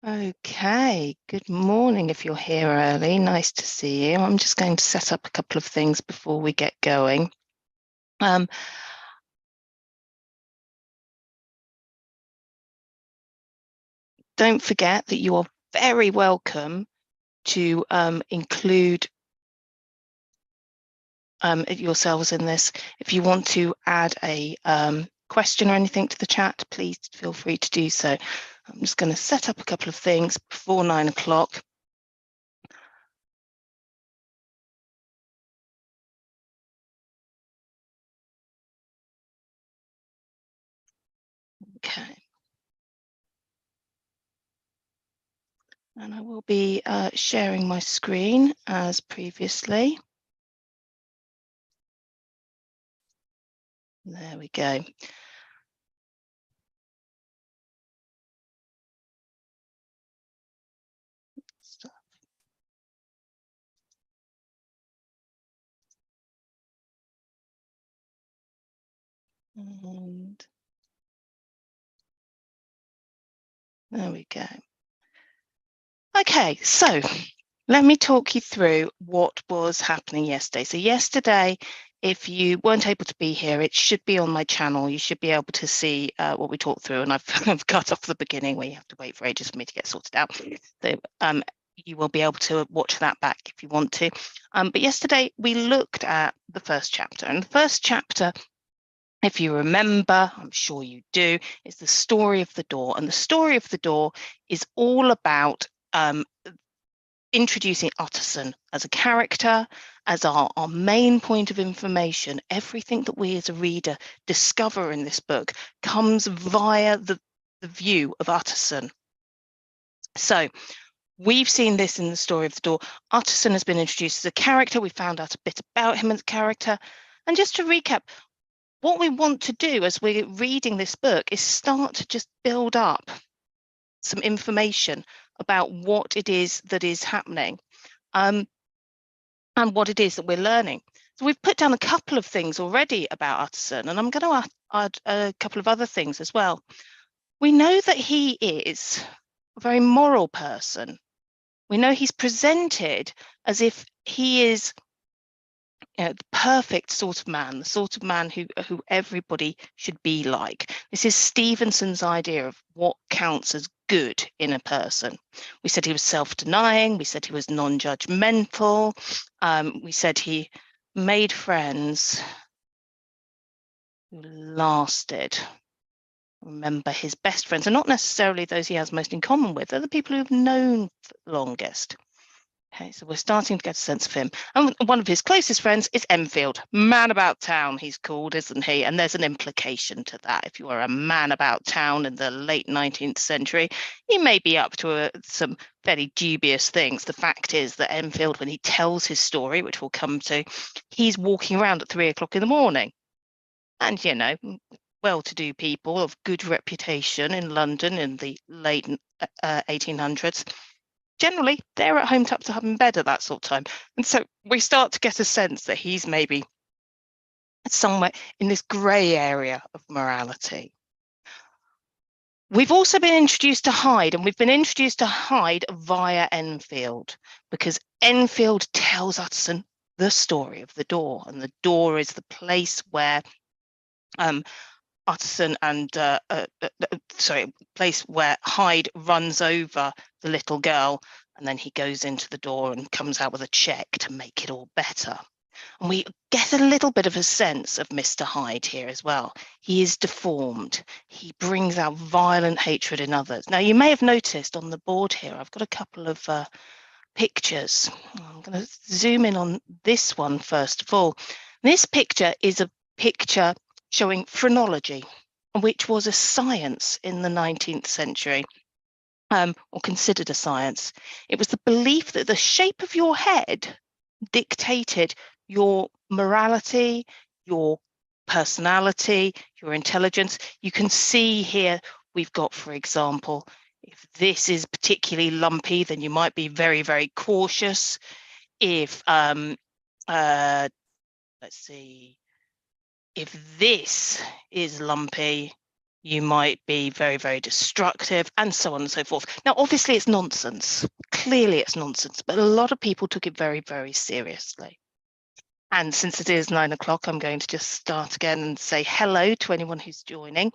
Okay, good morning if you're here early. Nice to see you. I'm just going to set up a couple of things before we get going. Don't forget that you are very welcome to include yourselves in this. If you want to add a question or anything to the chat, please feel free to do so. I'm just going to set up a couple of things before 9 o'clock. Okay. And I will be sharing my screen as previously. There we go. And there we go. Okay, so let me talk you through what was happening yesterday. So yesterday, if you weren't able to be here, it should be on my channel. You should be able to see what we talked through, and I've cut off the beginning where you have to wait for ages for me to get sorted out. So you will be able to watch that back if you want to. But yesterday we looked at the first chapter, and the first chapter, if you remember, I'm sure you do, is the story of the door. And the story of the door is all about introducing Utterson as a character, as our main point of information. Everything that we as a reader discover in this book comes via the view of Utterson. So we've seen this in the story of the door. Utterson has been introduced as a character. We found out a bit about him as a character. And just to recap, what we want to do as we're reading this book is start to just build up some information about what it is that is happening and what it is that we're learning. So we've put down a couple of things already about Utterson, and I'm going to add a couple of other things as well. We know that he is a very moral person. We know he's presented as if he is the perfect sort of man, the sort of man who everybody should be like. This is Stevenson's idea of what counts as good in a person. We said he was self-denying. We said he was non-judgmental. We said he made friends who lasted. Remember, his best friends are not necessarily those he has most in common with. They're the people who've known longest. Okay, so we're starting to get a sense of him. And one of his closest friends is Enfield. Man about town, he's called, isn't he? And there's an implication to that. If you are a man about town in the late 19th century, he may be up to some very dubious things. The fact is that Enfield, when he tells his story, which we'll come to, he's walking around at 3 o'clock in the morning. And, you know, well-to-do people of good reputation in London in the late 1800s, generally they're at home tucked up in bed at that sort of time. And so we start to get a sense that he's maybe somewhere in this grey area of morality. We've also been introduced to Hyde, and we've been introduced to Hyde via Enfield, because Enfield tells Utterson the story of the door, and the door is the place where Utterson and place where Hyde runs over the little girl, and then he goes into the door and comes out with a check to make it all better. And we get a little bit of a sense of Mr. Hyde here as well. He is deformed. He brings out violent hatred in others. Now, you may have noticed on the board here, I've got a couple of pictures. I'm going to zoom in on this one first of all. This picture is a picture showing phrenology, which was a science in the 19th century, or considered a science. It was the belief that the shape of your head dictated your morality, your personality, your intelligence. You can see here we've got, for example, if this is particularly lumpy, then you might be very, very cautious. If, let's see, if this is lumpy, you might be very, very destructive, and so on and so forth. Now, obviously, it's nonsense. Clearly, it's nonsense, but a lot of people took it very, very seriously. And since it is 9 o'clock, I'm going to just start again and say hello to anyone who's joining.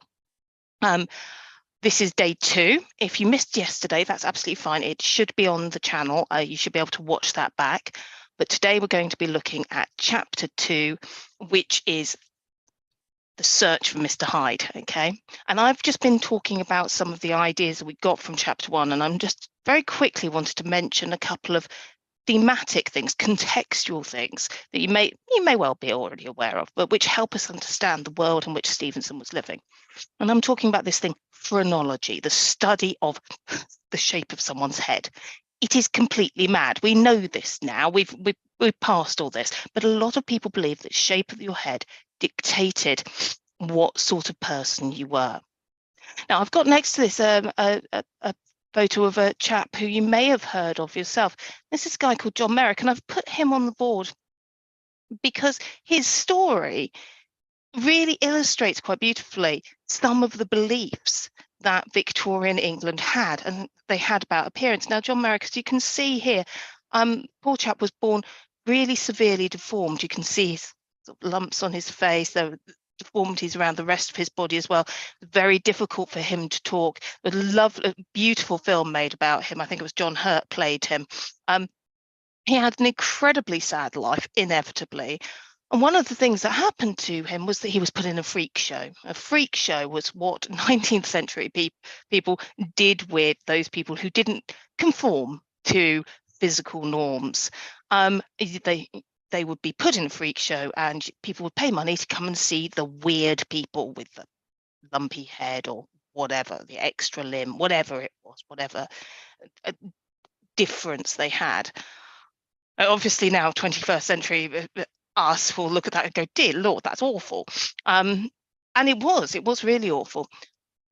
This is day 2. If you missed yesterday, that's absolutely fine. It should be on the channel. You should be able to watch that back. But today we're going to be looking at chapter 2, which is the search for Mr. Hyde. Okay. And I've just been talking about some of the ideas that we got from chapter 1. And I'm just very quickly wanted to mention a couple of thematic things, contextual things that you may well be already aware of, but which help us understand the world in which Stevenson was living. And I'm talking about this thing, phrenology, the study of the shape of someone's head. It is completely mad. We know this now. We've passed all this, but a lot of people believe that shape of your head dictated what sort of person you were. Now, I've got next to this a photo of a chap who you may have heard of yourself. This is a guy called John Merrick, and I've put him on the board because his story really illustrates quite beautifully some of the beliefs that Victorian England had, and they had about appearance. Now, John Merrick, as you can see here, poor chap was born really severely deformed. You can see his sort of lumps on his face. There were deformities around the rest of his body as well. Very difficult for him to talk. A lovely, beautiful film made about him. I think it was John Hurt played him. He had an incredibly sad life, inevitably. And one of the things that happened to him was that he was put in a freak show. A freak show was what 19th century people did with those people who didn't conform to physical norms. They would be put in a freak show, and people would pay money to come and see the weird people with the lumpy head or whatever, the extra limb, whatever it was, whatever difference they had. Obviously now 21st century us will look at that and go, dear Lord, that's awful. And it was really awful.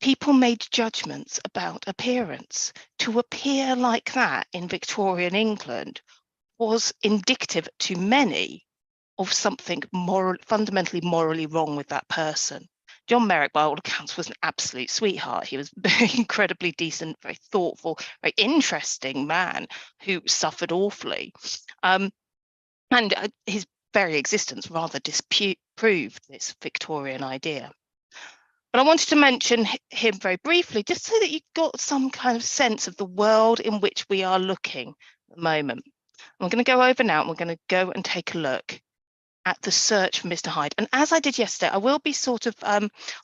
People made judgments about appearance. To appear like that in Victorian England was indicative to many of something fundamentally morally wrong with that person. John Merrick, by all accounts, was an absolute sweetheart. He was incredibly decent, very thoughtful, very interesting man who suffered awfully. And his very existence rather disproved this Victorian idea. But I wanted to mention him very briefly, just so that you've got some kind of sense of the world in which we are looking at the moment. I'm going to go over now, and we're going to go and take a look at the search for Mr. Hyde. And as I did yesterday, I will be sort of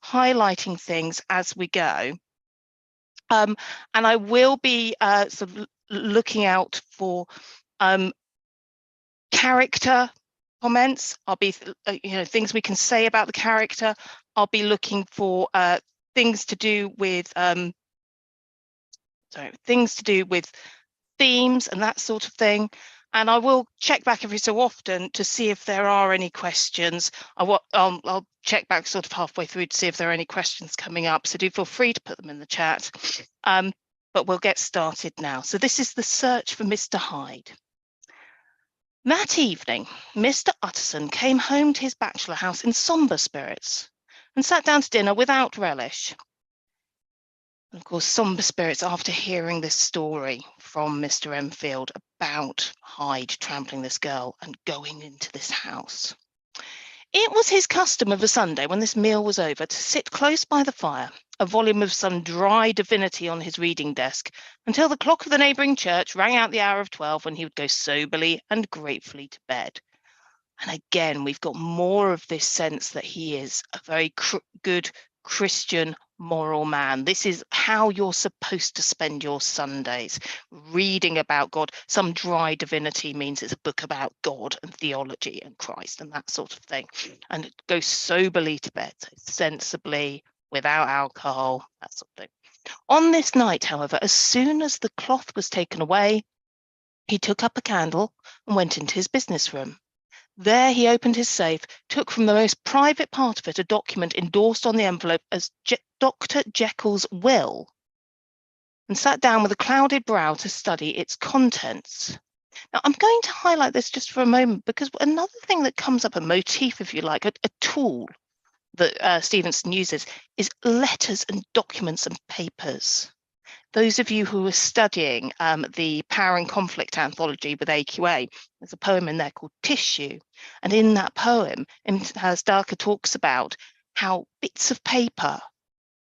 highlighting things as we go. And I will be sort of looking out for character comments. I'll be, things we can say about the character. I'll be looking for things to do with themes and that sort of thing. And I will check back every so often to see if there are any questions. I'll check back sort of halfway through to see if there are any questions coming up. So do feel free to put them in the chat. But we'll get started now. So this is the search for Mr. Hyde. That evening, Mr. Utterson came home to his bachelor house in sombre spirits and sat down to dinner without relish. And of course, sombre spirits after hearing this story from Mr. Enfield about Hyde trampling this girl and going into this house. It was his custom of a Sunday, when this meal was over, to sit close by the fire, a volume of some dry divinity on his reading desk, until the clock of the neighbouring church rang out the hour of 12, when he would go soberly and gratefully to bed. And again, we've got more of this sense that he is a very good Christian moral man. This is how you're supposed to spend your Sundays, reading about God. Some dry divinity means it's a book about God and theology and Christ and that sort of thing. And go soberly to bed, so sensibly, without alcohol, that sort of thing. On this night, however, as soon as the cloth was taken away, he took up a candle and went into his business room. There he opened his safe, took from the most private part of it a document endorsed on the envelope as Dr. Jekyll's will, and sat down with a clouded brow to study its contents. Now, I'm going to highlight this just for a moment, because another thing that comes up, a motif, if you like, a tool that Stevenson uses is letters and documents and papers. Those of you who are studying the Power and Conflict anthology with AQA, there's a poem in there called Tissue. And in that poem, as Darker talks about how bits of paper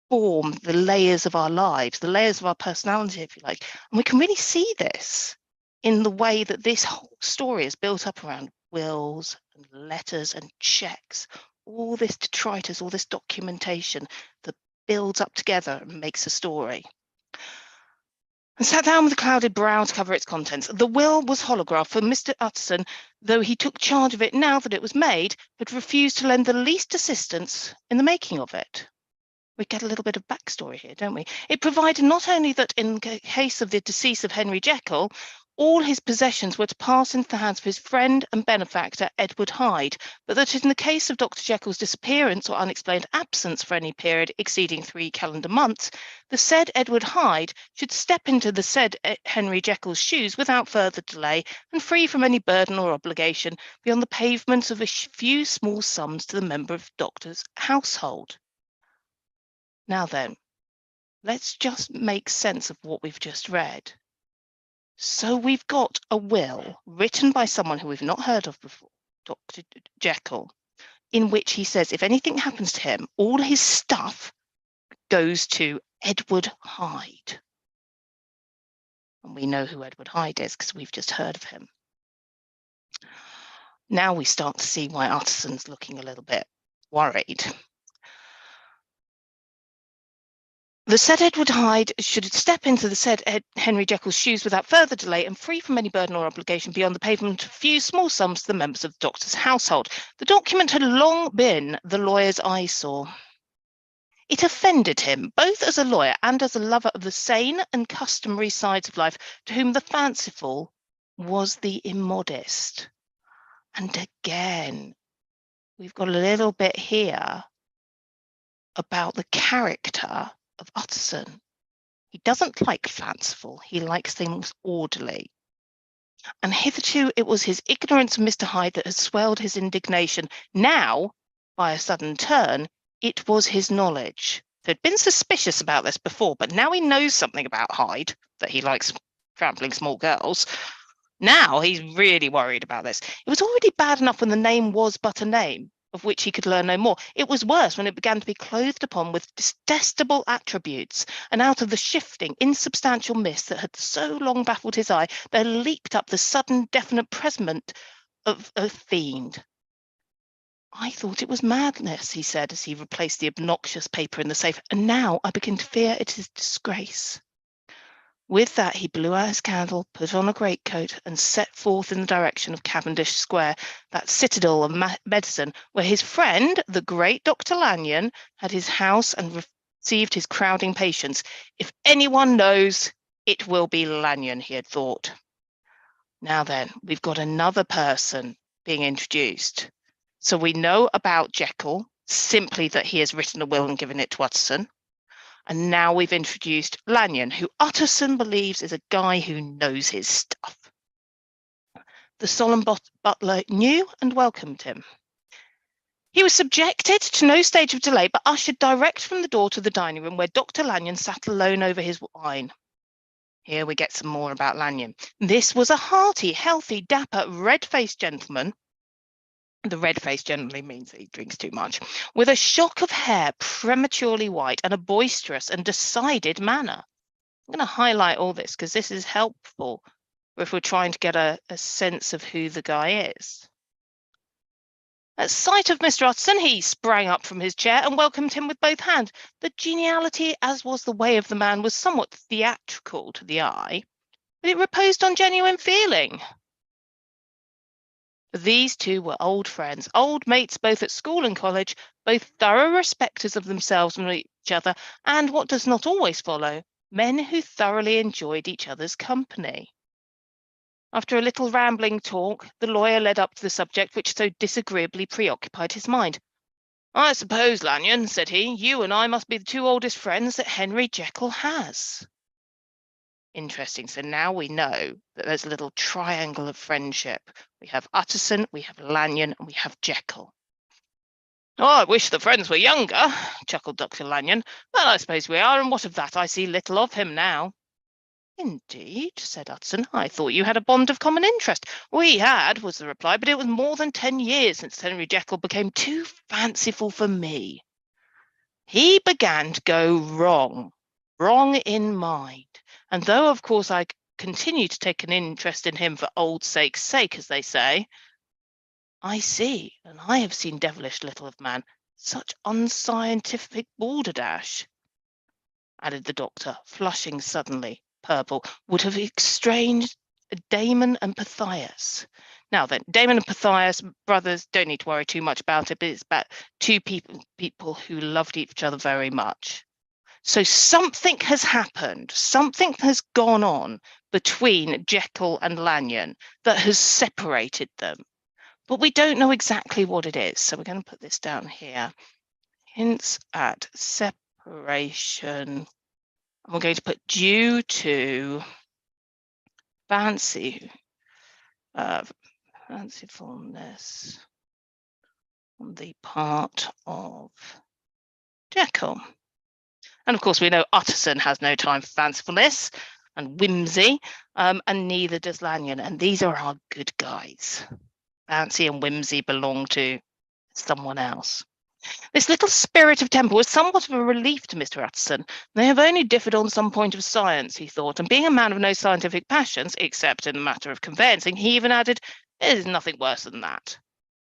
form the layers of our lives, the layers of our personality, if you like. And we can really see this in the way that this whole story is built up around wills and letters and checks, all this detritus, all this documentation that builds up together and makes a story. And sat down with a clouded brow to cover its contents. The will was holographed, for Mr. Utterson, though he took charge of it now that it was made, had refused to lend the least assistance in the making of it. We get a little bit of backstory here, don't we? It provided not only that in the case of the decease of Henry Jekyll, all his possessions were to pass into the hands of his friend and benefactor, Edward Hyde, but that in the case of Dr. Jekyll's disappearance or unexplained absence for any period exceeding 3 calendar months, the said Edward Hyde should step into the said Henry Jekyll's shoes without further delay and free from any burden or obligation beyond the payment of a few small sums to the member of the doctor's household. Now then, let's just make sense of what we've just read. So we've got a will written by someone who we've not heard of before, Dr. Jekyll, in which he says if anything happens to him, all his stuff goes to Edward Hyde. And we know who Edward Hyde is because we've just heard of him. Now we start to see why Utterson's looking a little bit worried. The said Edward Hyde should step into the said Henry Jekyll's shoes without further delay and free from any burden or obligation beyond the payment of a few small sums to the members of the doctor's household. The document had long been the lawyer's eyesore. It offended him, both as a lawyer and as a lover of the sane and customary sides of life, to whom the fanciful was the immodest. And again, we've got a little bit here about the character of Utterson. He doesn't like fanciful, he likes things orderly. And hitherto it was his ignorance of Mr. Hyde that had swelled his indignation. Now, by a sudden turn, it was his knowledge. So he'd been suspicious about this before, but now he knows something about Hyde, that he likes trampling small girls. Now he's really worried about this. It was already bad enough when the name was but a name, of which he could learn no more. It was worse when it began to be clothed upon with detestable attributes, and out of the shifting, insubstantial mist that had so long baffled his eye, there leaped up the sudden, definite presentiment of a fiend. I thought it was madness, he said, as he replaced the obnoxious paper in the safe, and now I begin to fear it is disgrace. With that, he blew out his candle, put on a greatcoat, and set forth in the direction of Cavendish Square, that citadel of medicine, where his friend, the great Dr. Lanyon, had his house and received his crowding patients. If anyone knows, it will be Lanyon, he had thought. Now then, we've got another person being introduced. So we know about Jekyll, simply that he has written a will and given it to Utterson. And now we've introduced Lanyon, who Utterson believes is a guy who knows his stuff. The solemn butler knew and welcomed him. He was subjected to no stage of delay, but ushered direct from the door to the dining room, where Dr. Lanyon sat alone over his wine. Here we get some more about Lanyon. This was a hearty, healthy, dapper, red-faced gentleman. The red face generally means that he drinks too much, with a shock of hair prematurely white and a boisterous and decided manner. I'm going to highlight all this because this is helpful if we're trying to get a sense of who the guy is. At sight of Mr. Utterson, he sprang up from his chair and welcomed him with both hands. The geniality, as was the way of the man, was somewhat theatrical to the eye, but it reposed on genuine feeling. These two were old friends, old mates both at school and college, both thorough respecters of themselves and each other, and what does not always follow, men who thoroughly enjoyed each other's company. After a little rambling talk, the lawyer led up to the subject which so disagreeably preoccupied his mind. I suppose, Lanyon, said he, you and I must be the two oldest friends that Henry Jekyll has. Interesting. So now we know that there's a little triangle of friendship. We have Utterson, we have Lanyon, and we have Jekyll. "Oh, I wish the friends were younger," chuckled Dr. Lanyon. "Well, I suppose we are, and what of that? I see little of him now." "Indeed," said Utterson. "I thought you had a bond of common interest." "We had," was the reply, "but it was more than 10 years since Henry Jekyll became too fanciful for me. He began to go wrong in mind, and though, of course, I continue to take an interest in him for old sake's sake, as they say, I see, and I have seen devilish little of man. Such unscientific balderdash," added the doctor, flushing suddenly purple, "would have exchanged Damon and Pythias. Now then, Damon and Pythias, brothers, don't need to worry too much about it, but it's about two people who loved each other very much. So something has happened, something has gone on between Jekyll and Lanyon that has separated them. But we don't know exactly what it is. So we're going to put this down here. Hints at separation. And we're going to put due to fancifulness on the part of Jekyll. And of course, we know Utterson has no time for fancifulness and whimsy, and neither does Lanyon. And these are our good guys. Fancy and whimsy belong to someone else. This little spirit of temper was somewhat of a relief to Mr. Utterson. They have only differed on some point of science, he thought, and being a man of no scientific passions, except in the matter of conveyancing, he even added, "It is nothing worse than that."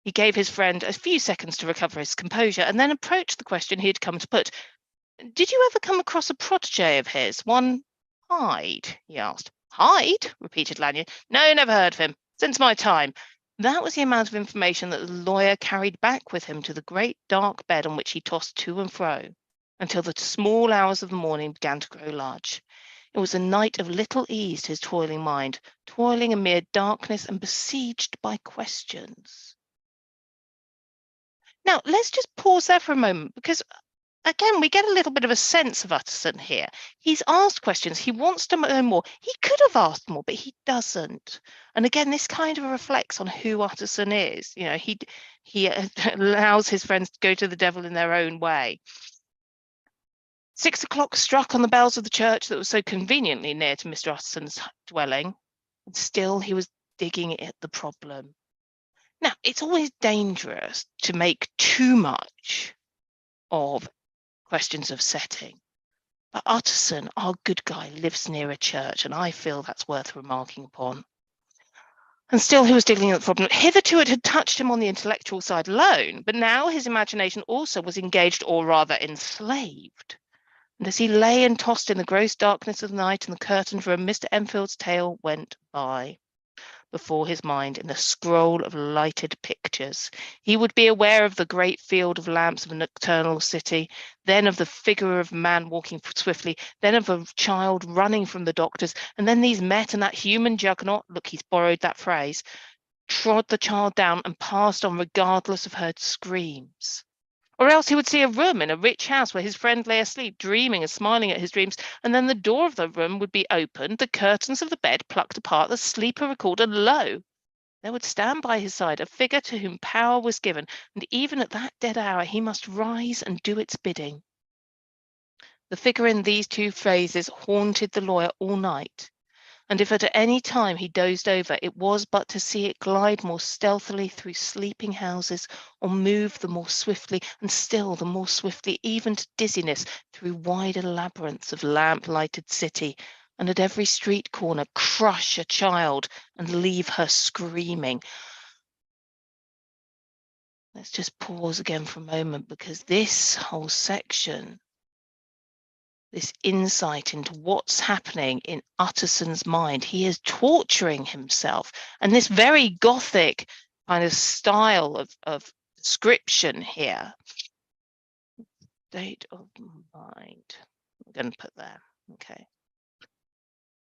He gave his friend a few seconds to recover his composure, and then approached the question he had come to put. "Did you ever come across a protege of his, one Hyde?" he asked. "Hyde?" repeated Lanyon. "No, never heard of him. Since my time." That was the amount of information that the lawyer carried back with him to the great dark bed on which he tossed to and fro, until the small hours of the morning began to grow large. It was a night of little ease to his toiling mind, toiling amid darkness and besieged by questions. Now, let's just pause there for a moment, because again, we get a little bit of a sense of Utterson here. He's asked questions. He wants to know more. He could have asked more, but he doesn't. And again, this kind of reflects on who Utterson is. You know, he allows his friends to go to the devil in their own way. 6 o'clock struck on the bells of the church that was so conveniently near to Mr. Utterson's dwelling, and still he was digging at the problem. Now, it's always dangerous to make too much of questions of setting. But Utterson, our good guy, lives near a church, and I feel that's worth remarking upon. And still he was dealing with the problem. Hitherto it had touched him on the intellectual side alone, but now his imagination also was engaged, or rather enslaved. And as he lay and tossed in the gross darkness of the night in the curtained room, Mr. Enfield's tale went by before his mind in the scroll of lighted pictures. He would be aware of the great field of lamps of a nocturnal city, then of the figure of man walking swiftly, then of a child running from the doctors, and then these met, and that human juggernaut, look, he's borrowed that phrase, trod the child down and passed on regardless of her screams. Or else he would see a room in a rich house where his friend lay asleep, dreaming and smiling at his dreams, and then the door of the room would be opened, the curtains of the bed plucked apart, the sleeper recalled, and lo, there would stand by his side a figure to whom power was given, and even at that dead hour he must rise and do its bidding. The figure in these two phrases haunted the lawyer all night, and if at any time he dozed over, it was but to see it glide more stealthily through sleeping houses, or move the more swiftly, and still the more swiftly, even to dizziness, through wider labyrinths of lamp-lighted city, and at every street corner crush a child and leave her screaming. Let's just pause again for a moment, because this whole section, this insight into what's happening in Utterson's mind. He is torturing himself. And this very Gothic kind of style of description here, state of mind, I'm going to put there, okay.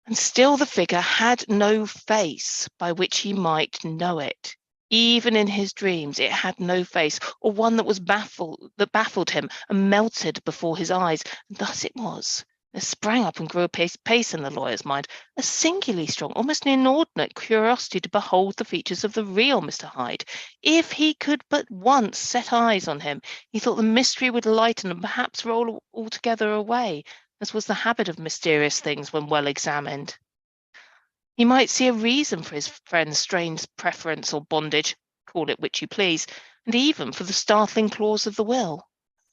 And still the figure had no face by which he might know it. Even in his dreams, it had no face, or one that baffled him and melted before his eyes. And thus it was There sprang up and grew apace in the lawyer's mind a singularly strong, almost an inordinate curiosity to behold the features of the real Mr. Hyde. If he could but once set eyes on him, he thought the mystery would lighten and perhaps roll altogether away, as was the habit of mysterious things when well examined. He might see a reason for his friend's strange preference or bondage, call it which you please, and even for the startling clause of the will.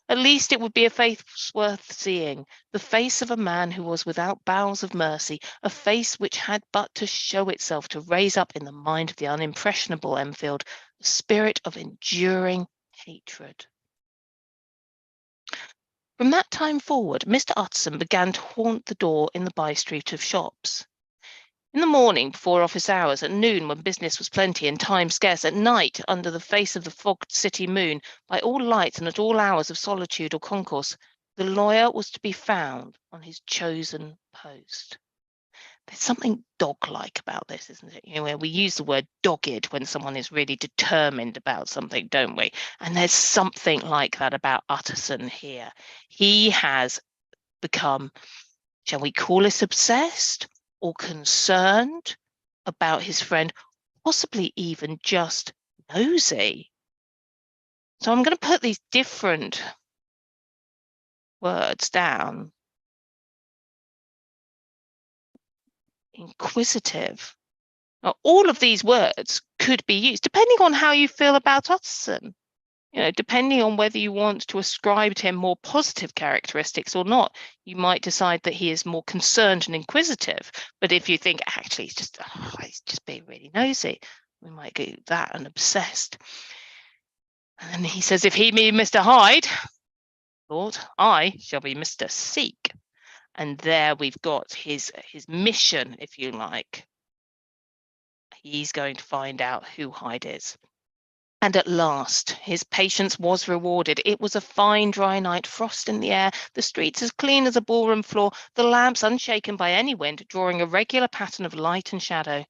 At least it would be a face worth seeing, the face of a man who was without bowels of mercy, a face which had but to show itself to raise up in the mind of the unimpressionable Enfield a spirit of enduring hatred. From that time forward, Mr. Utterson began to haunt the door in the by-street of shops. In the morning, before office hours, at noon, when business was plenty and time scarce, at night, under the face of the fogged city moon, by all lights and at all hours of solitude or concourse, the lawyer was to be found on his chosen post. There's something dog-like about this, isn't it? Where we use the word dogged when someone is really determined about something, don't we? And there's something like that about Utterson here. He has become, shall we call it obsessed or concerned about his friend, possibly even just nosy. So I'm going to put these different words down. Inquisitive. Now, all of these words could be used depending on how you feel about Utterson. Depending on whether you want to ascribe to him more positive characteristics or not, you might decide that he is more concerned and inquisitive. But if you think, actually, he's just being really nosy, we might go that and obsessed. And he says, if he be Mr. Hyde, thought, I shall be Mr. Seek. And there we've got his mission, if you like. He's going to find out who Hyde is. And at last, his patience was rewarded. It was a fine, dry night, frost in the air, the streets as clean as a ballroom floor, the lamps unshaken by any wind, drawing a regular pattern of light and shadow.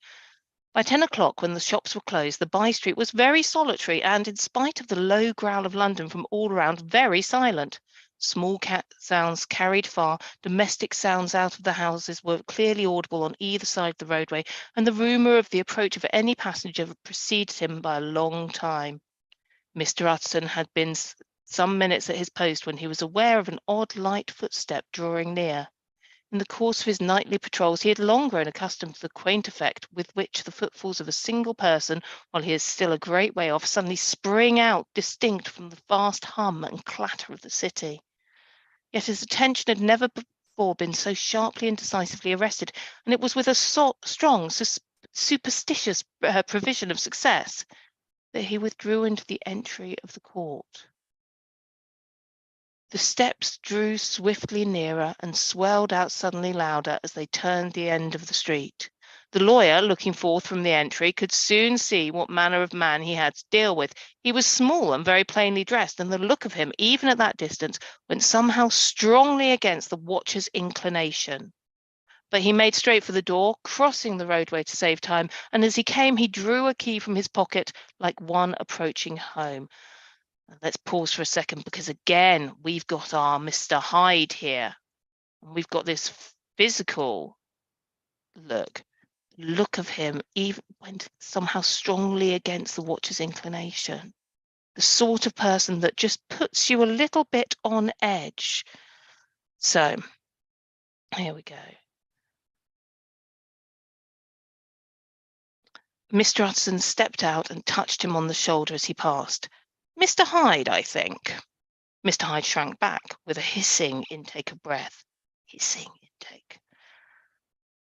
By 10 o'clock, when the shops were closed, the by-street was very solitary and, in spite of the low growl of London from all around, very silent. Small sounds carried far, domestic sounds out of the houses were clearly audible on either side of the roadway, and the rumour of the approach of any passenger preceded him by a long time. Mr. Utterson had been some minutes at his post when he was aware of an odd light footstep drawing near. In the course of his nightly patrols, he had long grown accustomed to the quaint effect with which the footfalls of a single person, while he is still a great way off, suddenly spring out distinct from the vast hum and clatter of the city. Yet his attention had never before been so sharply and decisively arrested, and it was with a strong, superstitious prevision of success that he withdrew into the entry of the court. The steps drew swiftly nearer and swelled out suddenly louder as they turned the end of the street. The lawyer, looking forth from the entry, could soon see what manner of man he had to deal with. He was small and very plainly dressed, and the look of him, even at that distance, went somehow strongly against the watcher's inclination. But he made straight for the door, crossing the roadway to save time, and as he came, he drew a key from his pocket like one approaching home. Let's pause for a second, because again, we've got our Mr. Hyde here. And we've got this physical look of him, even went somehow strongly against the watcher's inclination. The sort of person that just puts you a little bit on edge. So, here we go. Mr. Utterson stepped out and touched him on the shoulder as he passed. Mr. Hyde, I think. Mr. Hyde shrank back with a hissing intake of breath. Hissing intake.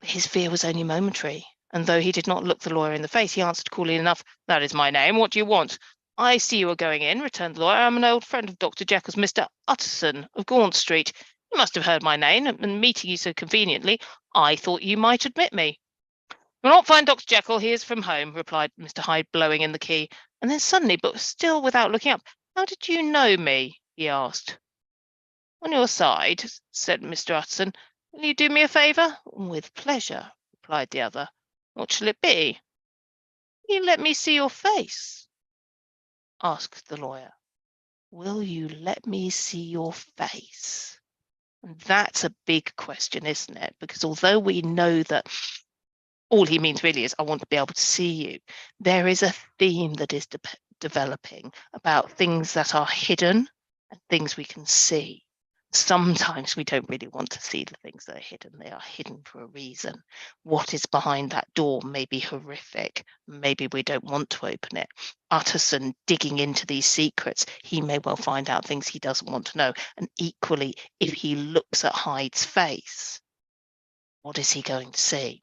But his fear was only momentary, and though he did not look the lawyer in the face, he answered coolly enough, "That is my name. What do you want?" "I see you are going in," returned the lawyer. "I am an old friend of Dr. Jekyll's, Mr. Utterson of Gaunt Street. You must have heard my name, and meeting you so conveniently, I thought you might admit me." "You'll not find Dr. Jekyll. He is from home," replied Mr. Hyde, blowing in the key. And then suddenly, but still without looking up, "How did you know me?" he asked. "On your side," said Mr. Utterson. "Will you do me a favour?" "With pleasure," replied the other. "What shall it be?" "Will you let me see your face?" asked the lawyer. "Will you let me see your face?" And that's a big question, isn't it? Because although we know that all he means really is, I want to be able to see you, there is a theme that is developing about things that are hidden and things we can see. Sometimes we don't really want to see the things that are hidden. They are hidden for a reason. What is behind that door may be horrific. Maybe we don't want to open it. Utterson digging into these secrets, he may well find out things he doesn't want to know. And equally, if he looks at Hyde's face, what is he going to see?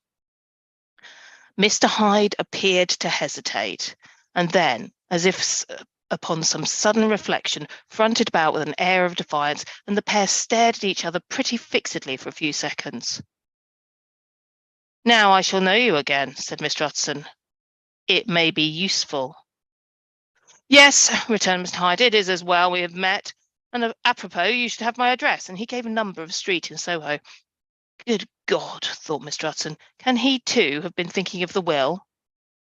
Mr. Hyde appeared to hesitate, and then, as if upon some sudden reflection, fronted about with an air of defiance, and the pair stared at each other pretty fixedly for a few seconds. Now I shall know you again, said Mr. Utterson. It may be useful. Yes, returned Mr. Hyde, it is as well we have met. And apropos, you should have my address. And he gave a number of a street in Soho. Good God, thought Mr. Utterson, can he too have been thinking of the will?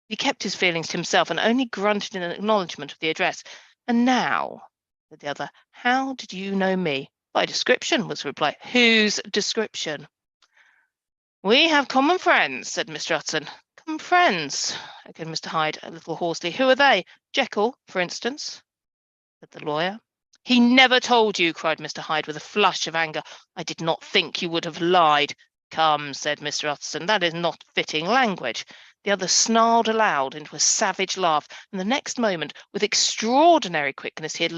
He kept his feelings to himself and only grunted in acknowledgment of the address. And now, said the other, how did you know me? By description, was the reply. Whose description? We have common friends, said Mr. Utterson. Common friends, echoed Mr. Hyde a little hoarsely. Who are they? Jekyll, for instance, said the lawyer. He never told you, cried Mr. Hyde with a flush of anger. I did not think you would have lied. Come, said Mr. Utterson, that is not fitting language. The other snarled aloud into a savage laugh, and the next moment, with extraordinary quickness, he had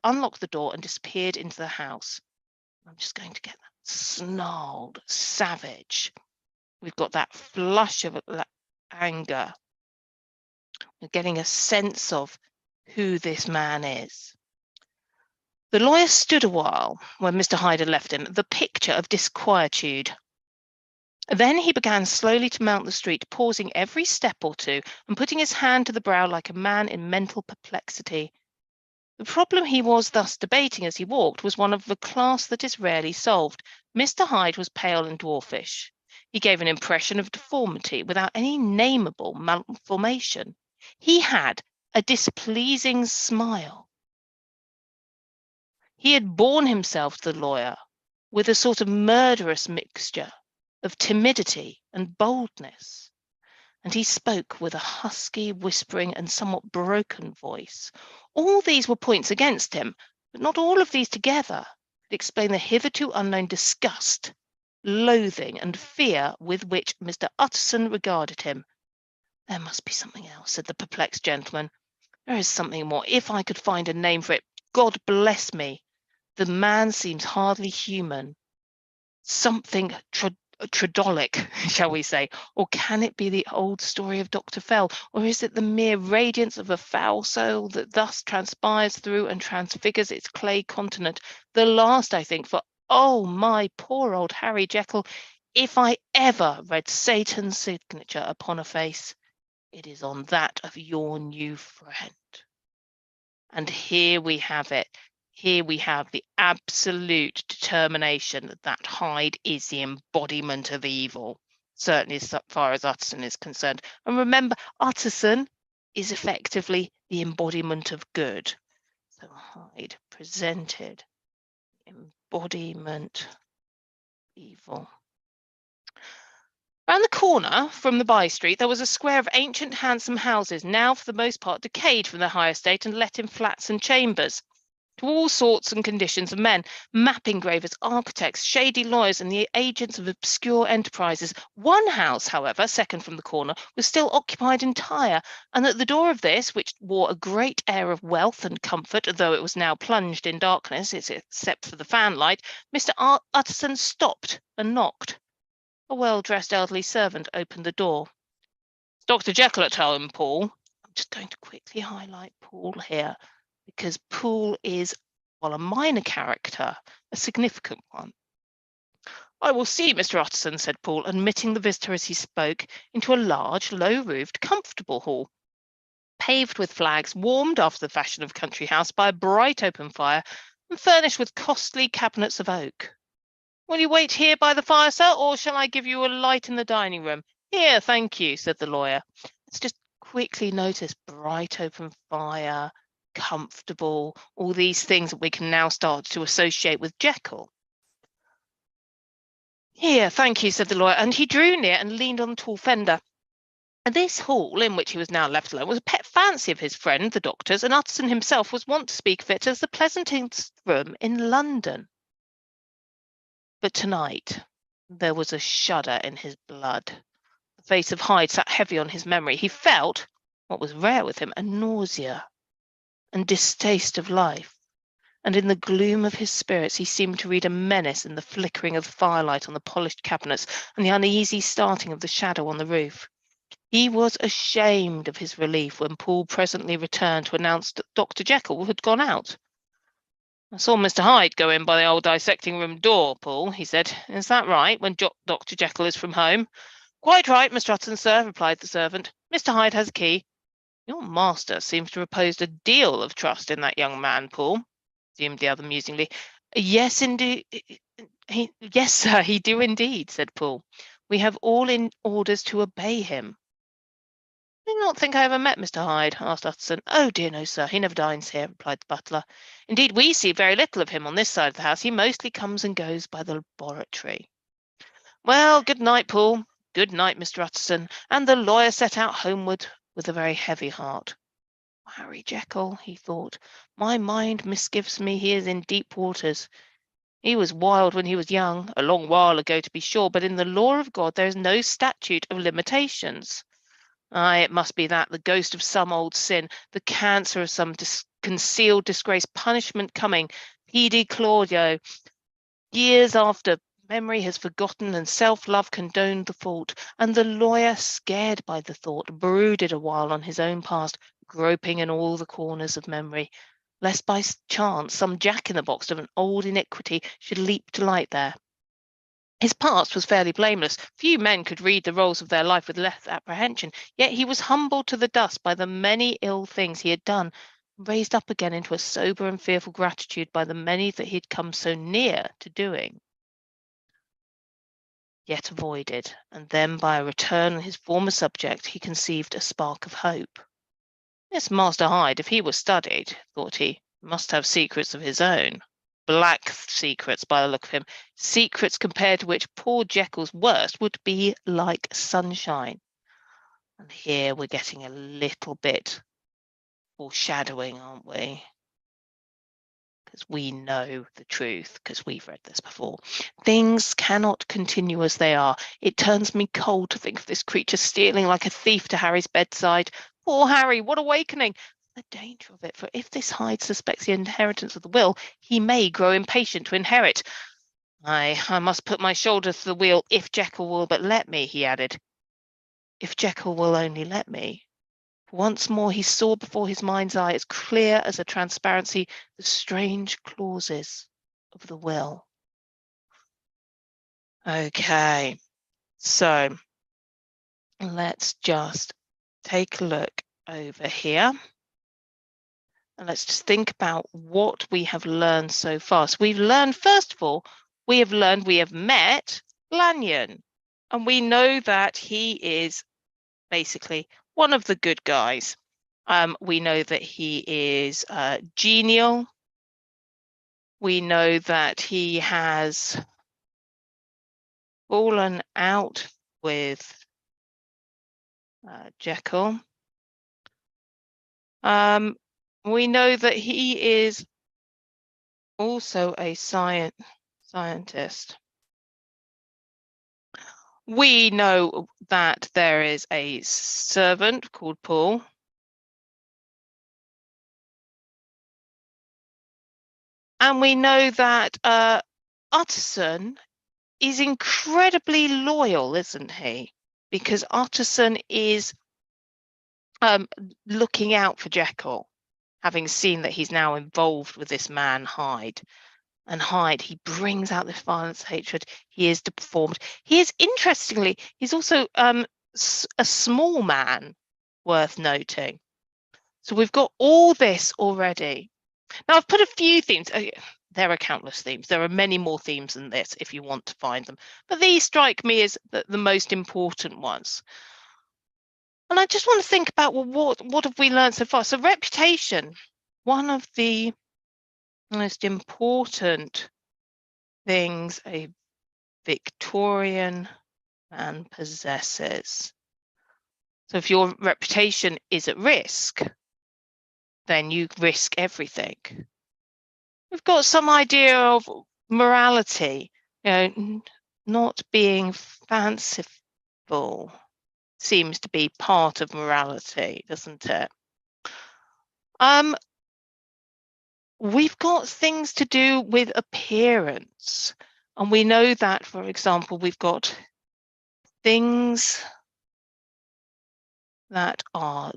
unlocked the door and disappeared into the house. I'm just going to get that. Snarled, savage. We've got that flush of anger. We're getting a sense of who this man is. The lawyer stood a while when Mr. Hyde had left him, the picture of disquietude. Then he began slowly to mount the street, pausing every step or two and putting his hand to the brow like a man in mental perplexity. The problem he was thus debating as he walked was one of the class that is rarely solved. Mr. Hyde was pale and dwarfish. He gave an impression of deformity without any nameable malformation. He had a displeasing smile. He had borne himself to the lawyer with a sort of murderous mixture of timidity and boldness, and he spoke with a husky, whispering, and somewhat broken voice. All these were points against him, but not all of these together could explain the hitherto unknown disgust, loathing, and fear with which Mr. Utterson regarded him. There must be something else, said the perplexed gentleman. There is something more. If I could find a name for it, God bless me. The man seems hardly human. Something tridolic, shall we say? Or can it be the old story of Dr. Fell? Or is it the mere radiance of a foul soul that thus transpires through and transfigures its clay continent? The last, I think, for, oh, my poor old Harry Jekyll, if I ever read Satan's signature upon a face, it is on that of your new friend. And here we have it. Here we have the absolute determination that Hyde is the embodiment of evil, certainly as far as Utterson is concerned. And remember, Utterson is effectively the embodiment of good. So Hyde presented embodiment evil. Round the corner from the by-street there was a square of ancient handsome houses, now for the most part decayed from their high estate and let in flats and chambers to all sorts and conditions of men, map engravers, architects, shady lawyers, and the agents of obscure enterprises. One house, however, second from the corner, was still occupied entire, and at the door of this, which wore a great air of wealth and comfort, though it was now plunged in darkness, except for the fanlight, Mr. Utterson stopped and knocked. A well-dressed elderly servant opened the door. It's Dr. Jekyll at home, Paul. I'm just going to quickly highlight Paul here, because Paul is, while a minor character, a significant one. I will see, Mr. Utterson, said Paul, admitting the visitor as he spoke into a large, low-roofed, comfortable hall, paved with flags, warmed after the fashion of a country house by a bright open fire, and furnished with costly cabinets of oak. Will you wait here by the fire, sir, or shall I give you a light in the dining room? Here, thank you, said the lawyer. Let's just quickly notice bright open fire, comfortable, all these things that we can now start to associate with Jekyll. Here, thank you, said the lawyer, and he drew near and leaned on the tall fender. And this hall, in which he was now left alone, was a pet fancy of his friend, the doctor's, and Utterson himself was wont to speak of it as the pleasantest room in London. But tonight there was a shudder in his blood. The face of Hyde sat heavy on his memory. He felt, what was rare with him, a nausea and distaste of life. And in the gloom of his spirits he seemed to read a menace in the flickering of the firelight on the polished cabinets and the uneasy starting of the shadow on the roof. He was ashamed of his relief when Paul presently returned to announce that Dr. Jekyll had gone out. I saw Mr. Hyde go in by the old dissecting room door, Paul, he said. Is that right, when Dr. Jekyll is from home? Quite right, Mr. Utterson, sir, replied the servant. Mr. Hyde has a key. Your master seems to repose a deal of trust in that young man, Paul, resumed the other musingly. Yes, indeed. Yes, sir, he do indeed, said Paul. We have all in orders to obey him. I do not think I ever met Mr. Hyde, asked Utterson. Oh, dear, no, sir, he never dines here, replied the butler. Indeed, we see very little of him on this side of the house. He mostly comes and goes by the laboratory. Well, good night, Paul. Good night, Mr. Utterson. And the lawyer set out homeward with a very heavy heart. Harry Jekyll, he thought. My mind misgives me he is in deep waters. He was wild when he was young, a long while ago to be sure, but in the law of God there is no statute of limitations. Aye, it must be that, the ghost of some old sin, the cancer of some concealed disgrace, punishment coming, pedi Claudio. Years after, memory has forgotten and self-love condoned the fault, and the lawyer, scared by the thought, brooded a while on his own past, groping in all the corners of memory, lest by chance some jack-in-the-box of an old iniquity should leap to light there. His past was fairly blameless. Few men could read the rolls of their life with less apprehension, yet he was humbled to the dust by the many ill things he had done, raised up again into a sober and fearful gratitude by the many that he had come so near to doing, yet avoided, and then by a return on his former subject he conceived a spark of hope. This Master Hyde, if he were studied, thought he, must have secrets of his own. Black secrets by the look of him, secrets compared to which poor Jekyll's worst would be like sunshine. And here we're getting a little bit foreshadowing, aren't we? Because we know the truth, because we've read this before. Things cannot continue as they are. It turns me cold to think of this creature stealing like a thief to Harry's bedside. Poor Harry, what awakening! The danger of it, for if this Hyde suspects the inheritance of the will, he may grow impatient to inherit. I must put my shoulder to the wheel if Jekyll will but let me, he added. If Jekyll will only let me. Once more he saw before his mind's eye, as clear as a transparency, the strange clauses of the will. Okay, so let's just take a look over here. And let's just think about what we have learned so far. So we've learned, first of all, we have met Lanyon. And we know that he is basically one of the good guys. We know that he is genial. We know that he has fallen out with Jekyll. We know that he is also a scientist. We know that there is a servant called Paul. And we know that Utterson is incredibly loyal, isn't he? Because Utterson is looking out for Jekyll, having seen that he's now involved with this man, Hyde. And Hyde, he brings out this violence, hatred. He is deformed. He is, interestingly, he's also a small man, worth noting. So we've got all this already. Now, I've put a few themes. There are countless themes. There are many more themes than this if you want to find them. But these strike me as the most important ones. And I just want to think about, well, what have we learned so far? So reputation, one of the most important things a Victorian and possesses. So if your reputation is at risk, then you risk everything. We've got some idea of morality, not being fanciful seems to be part of morality, doesn't it? We've got things to do with appearance, and we know that, for example, we've got things that are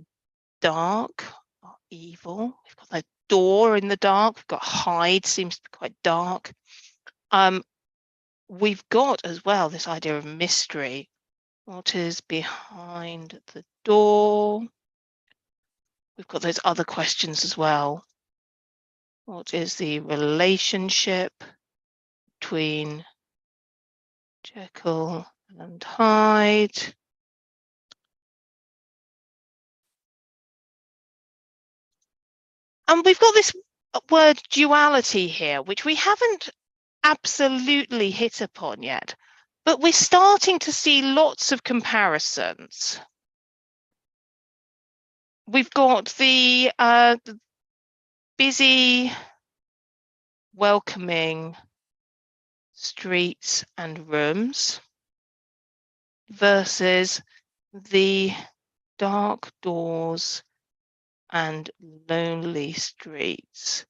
dark, are evil. We've got a door in the dark. We've got Hyde, seems to be quite dark. We've got as well this idea of mystery. What is behind the door? We've got those other questions as well. What is the relationship between Jekyll and Hyde? And we've got this word duality here, which we haven't absolutely hit upon yet, but we're starting to see lots of comparisons. We've got the busy, welcoming streets and rooms versus the dark doors and lonely streets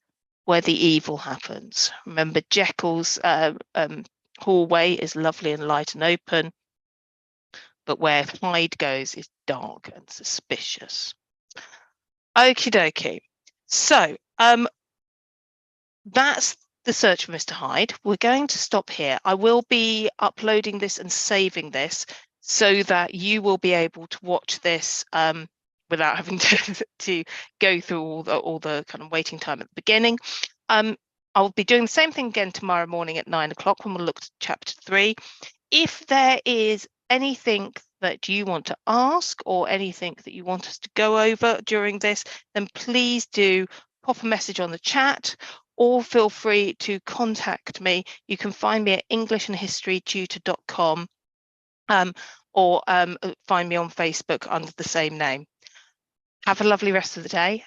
where the evil happens. Remember, Jekyll's hallway is lovely and light and open, but where Hyde goes is dark and suspicious. Okie dokie. So that's the search for Mr. Hyde. We're going to stop here. I will be uploading this and saving this so that you will be able to watch this without having to go through all the kind of waiting time at the beginning. I'll be doing the same thing again tomorrow morning at 9 o'clock when we'll look at chapter 3. If there is anything that you want to ask or anything that you want us to go over during this, then please do pop a message on the chat or feel free to contact me. You can find me at englishandhistorytutor.com or find me on Facebook under the same name. Have a lovely rest of the day.